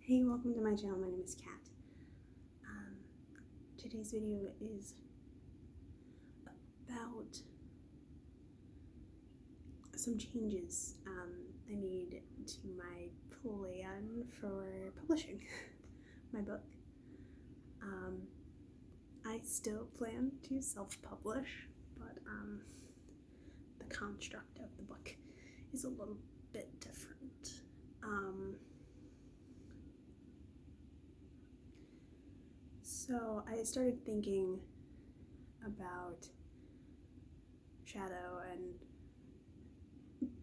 Hey, welcome to my channel. My name is Kat. Today's video is about some changes I made to my plan for publishing my book. I still plan to self-publish, but the construct of the book is a little bit different. So I started thinking about S.H.A.D.O.W, and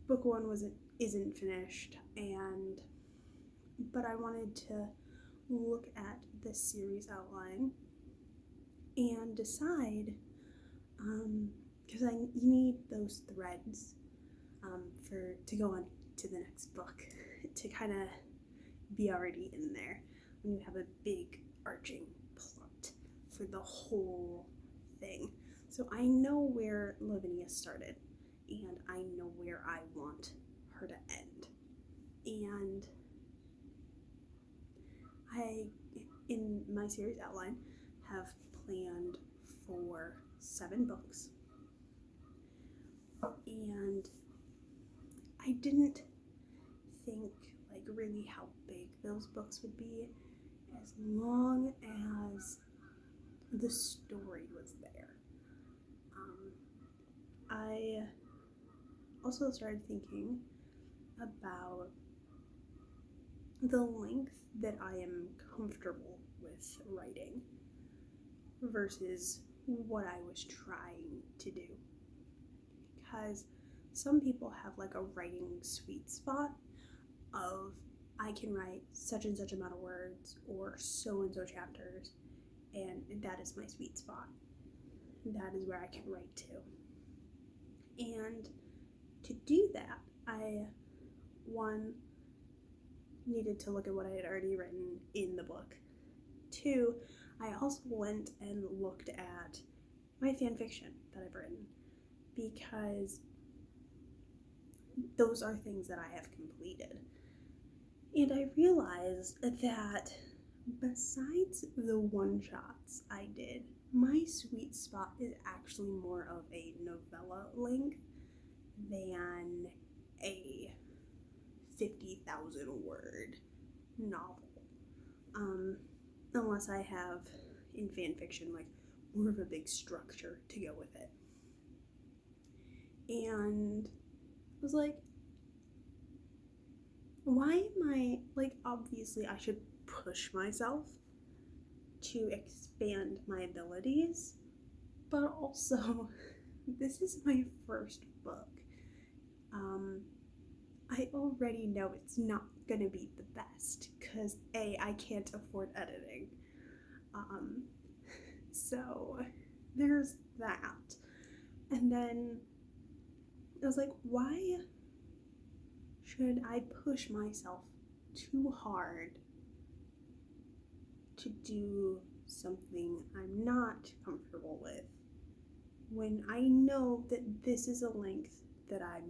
book one isn't finished, but I wanted to look at the series outline and decide, because you need those threads to go on to the next book to kind of be already in there when you have a big arching plot for the whole thing. So I know where Lavinia started, and I know where I want her to end. And I, in my series outline, have planned for 7 books. And I didn't think really how big those books would be, as long as the story was there. I also started thinking about the length that I am comfortable with writing versus what I was trying to do. Because some people have a writing sweet spot of, I can write such and such amount of words or so and so chapters, and that is my sweet spot. That is where I can write to. And to do that, I, one, needed to look at what I had already written in the book. 2, I also went and looked at my fan fiction that I've written, because those are things that I have completed. And I realized that besides the one-shots I did, my sweet spot is actually more of a novella length than a 50,000 word novel. Unless I have, in fan fiction, more of a big structure to go with it. And I was like, why am I, obviously I should push myself to expand my abilities, but also, this is my first book. I already know it's not gonna be the best, because A, I can't afford editing. So there's that. And then I was like, why should I push myself too hard to do something I'm not comfortable with, when I know that this is a length that I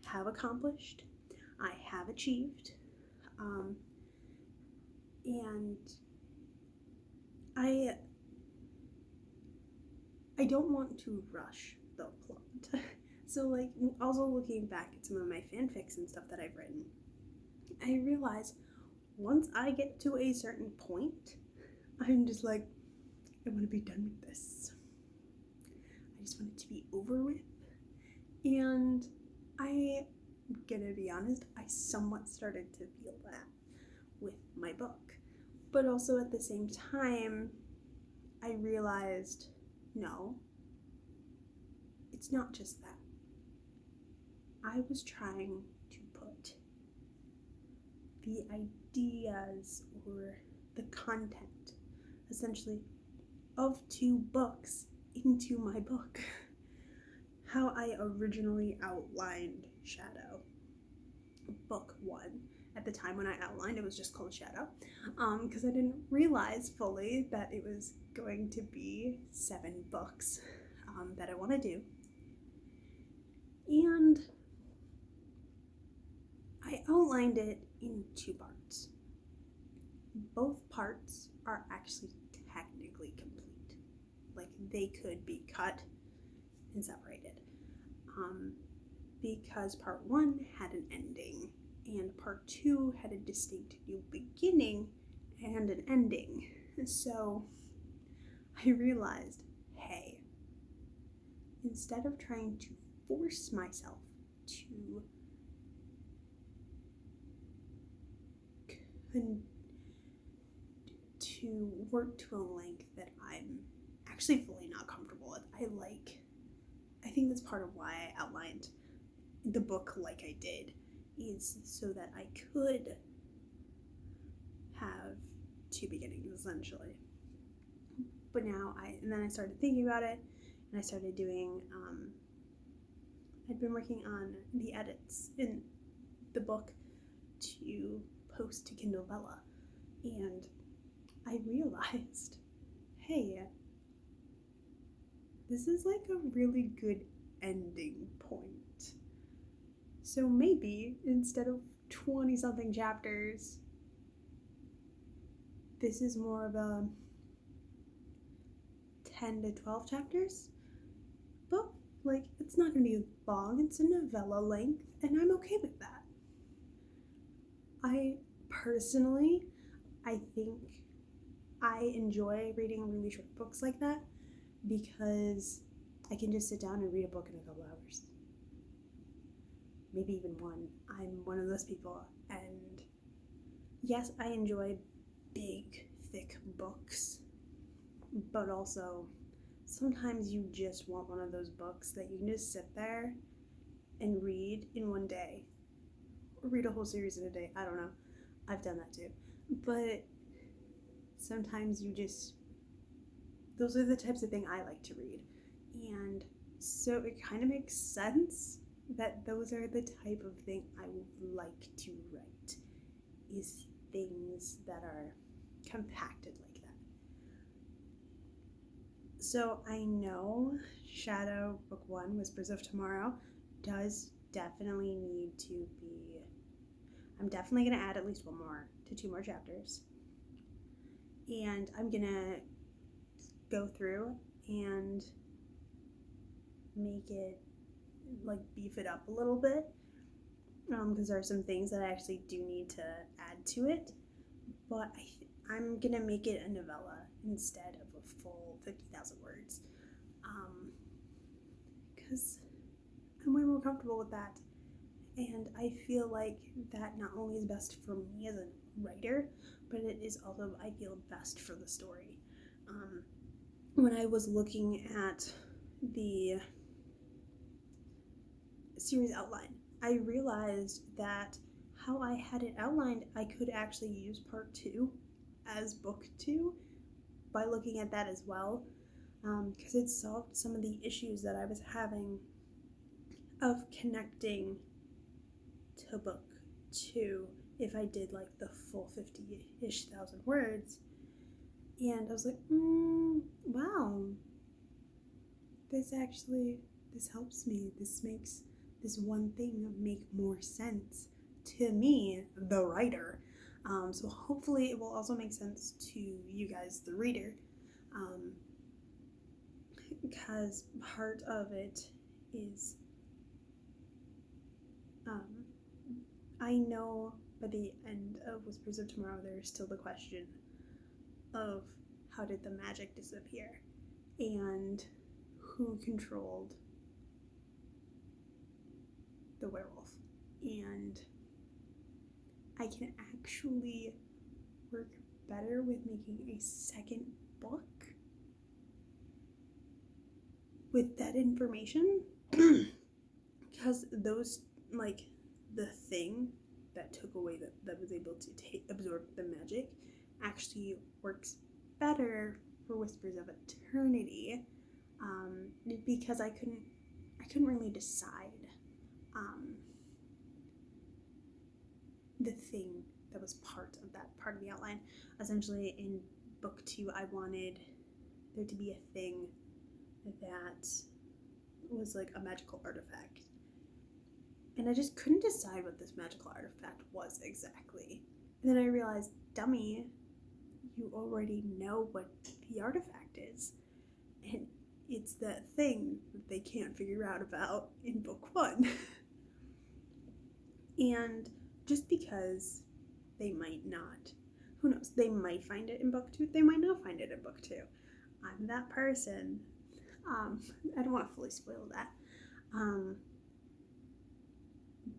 have accomplished, I have achieved, and I don't want to rush the plot. So also looking back at some of my fanfics and stuff that I've written, I realize once I get to a certain point, I'm just I want to be done with this. I just want it to be over with. And I'm gonna be honest, I somewhat started to feel that with my book. But also at the same time, I realized, no, it's not just that. I was trying to put the ideas or the content, essentially, of 2 books into my book. How I originally outlined S.H.A.D.O.W. Book 1. At the time when I outlined, it was just called S.H.A.D.O.W. Because I didn't realize fully that it was going to be 7 books that I want to do. And I outlined it in 2 parts. both parts are actually technically complete. Like, they could be cut and separated. Because part 1 had an ending, and part 2 had a distinct new beginning and an ending. So I realized, hey, instead of trying to force myself to work to a length that I'm actually fully not comfortable with. I think that's part of why I outlined the book like I did, is so that I could have 2 beginnings, essentially. But now then I started thinking about it, and I started doing, I'd been working on the edits in the book to post to Kindle Vella, and I realized, hey, this is like a really good ending point. So maybe instead of 20-something chapters, this is more of a 10 to 12 chapters book. Like, it's not going to be long, it's a novella length, and I'm okay with that. I think I enjoy reading really short books like that because I can just sit down and read a book in a couple hours. Maybe even one. I'm one of those people. And yes, I enjoy big, thick books, but also sometimes you just want one of those books that you can just sit there and read in one day. Or read a whole series in a day. I don't know. I've done that too. But sometimes those are the types of thing I like to read. And so it kind of makes sense that those are the type of thing I would like to write, is things that are compacted like that. So I know S.H.A.D.O.W Book 1, Whispers of Tomorrow, does definitely need to be, I'm definitely going to add at least 2 more chapters. And I'm going to go through and make it, like, beef it up a little bit, because there are some things that I actually do need to add to it, but I'm going to make it a novella instead of a full 50,000 words, because I'm way more comfortable with that, and I feel like that not only is best for me as a writer, but it is also, I feel, best for the story. When I was looking at the series outline, I realized that how I had it outlined, I could actually use part 2 as book 2 by looking at that as well, because it solved some of the issues that I was having of connecting to book 2 if I did like the full 50-ish thousand words. And I was like, wow, this helps me. This makes this one thing make more sense to me, the writer. So hopefully it will also make sense to you guys, the reader, because part of it is, I know by the end of Whispers of Tomorrow there is still the question of how did the magic disappear and who controlled the werewolf. And I can actually work better with making a second book with that information, because those, like, the thing that took away that was able to absorb the magic actually works better for Whispers of Eternity, because I couldn't really decide the thing that was part of the outline. Essentially, in book 2, I wanted there to be a thing that was like a magical artifact, and I just couldn't decide what this magical artifact was exactly. And then I realized, dummy, you already know what the artifact is. And it's that thing that they can't figure out about in book 1. And just because they might not, who knows, they might find it in book 2, they might not find it in book 2. I'm that person. I don't want to fully spoil that.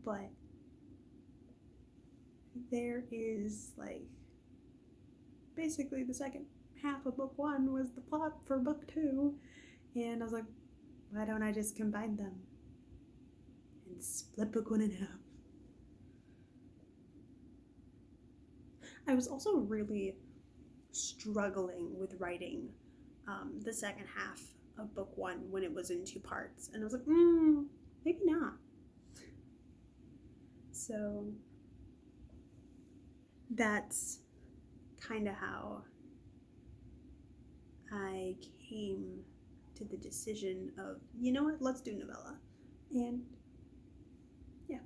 But there is, like, basically the second half of book 1 was the plot for book 2, and I was like, why don't I just combine them and split book 1 in half? I was also really struggling with writing the second half of book 1 when it was in 2 parts, and I was like, maybe not. So that's kind of how I came to the decision of, you know what, let's do novella. And yeah,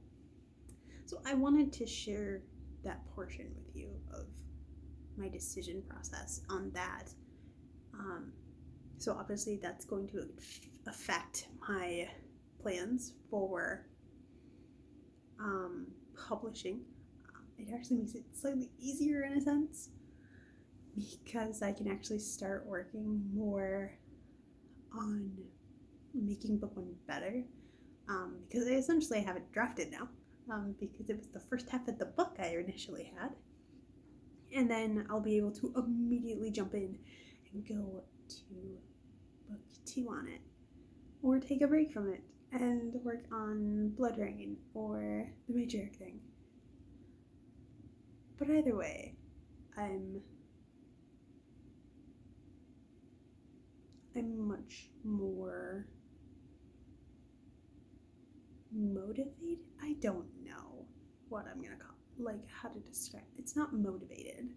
so I wanted to share that portion with you of my decision process on that. So obviously that's going to affect my plans for publishing. It actually makes it slightly easier in a sense, because I can actually start working more on making book 1 better, because I essentially have it drafted now, because it was the first half of the book I initially had, and then I'll be able to immediately jump in and go to book 2 on it, or take a break from it and work on Blood Rain or the Matriarch thing. But either way, I'm much more motivated. I don't know what I'm gonna call, like, how to describe. It's not motivated.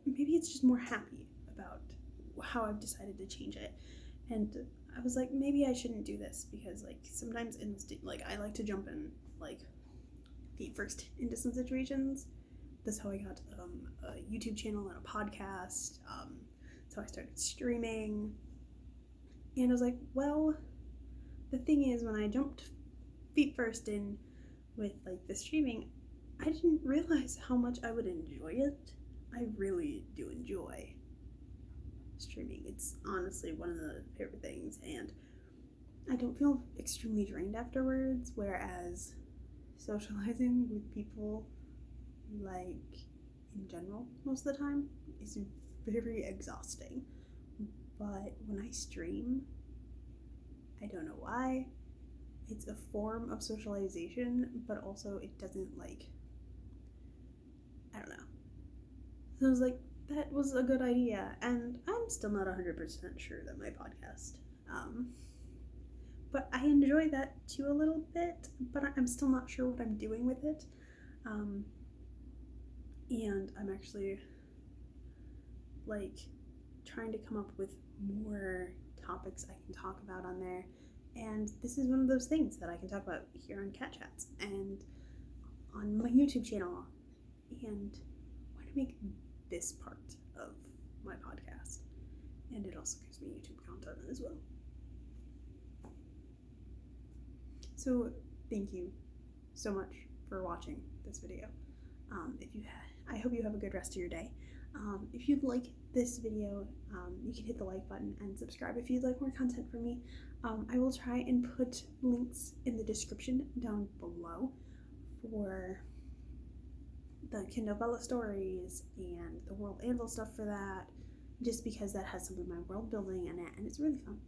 Maybe it's just more happy about how I've decided to change it. And I was like, maybe I shouldn't do this, because, like, sometimes I like to jump in, like, feet first into some situations. That's how I got a YouTube channel and a podcast. So I started streaming, and I was like, well, the thing is, when I jumped feet first in with, like, the streaming, I didn't realize how much I would enjoy it. I really do enjoy streaming. It's honestly one of the favorite things, and I don't feel extremely drained afterwards, whereas socializing with people, like, in general, most of the time, is very exhausting. But when I stream, I don't know why, it's a form of socialization, but also it doesn't, like, I don't know. So I was like, that was a good idea, and I'm still not 100% sure that my podcast, but I enjoy that too a little bit, but I'm still not sure what I'm doing with it, and I'm actually, like, trying to come up with more topics I can talk about on there, and this is one of those things that I can talk about here on KatChats and on my YouTube channel, and I want to make this part of my podcast, and it also gives me YouTube content as well. So thank you so much for watching this video. I hope you have a good rest of your day. If you'd like this video, you can hit the like button and subscribe if you'd like more content from me. I will try and put links in the description down below for the Kindle Vella stories and the World Anvil stuff for that, just because that has some of my world building in it, and it's really fun.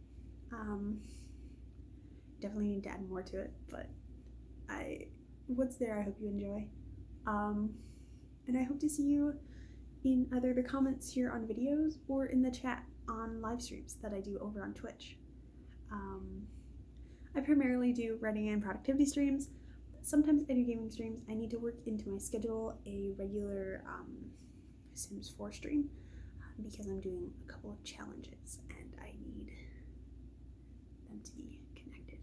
Definitely need to add more to it, but what's there I hope you enjoy. And I hope to see you in either the comments here on videos or in the chat on live streams that I do over on Twitch. I primarily do writing and productivity streams. Sometimes I do gaming streams. I need to work into my schedule a regular Sims 4 stream, because I'm doing a couple of challenges and I need them to be connected.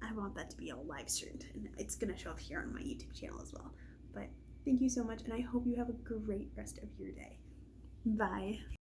I want that to be all live streamed, and it's going to show up here on my YouTube channel as well. But Thank you so much, and I hope you have a great rest of your day. Bye.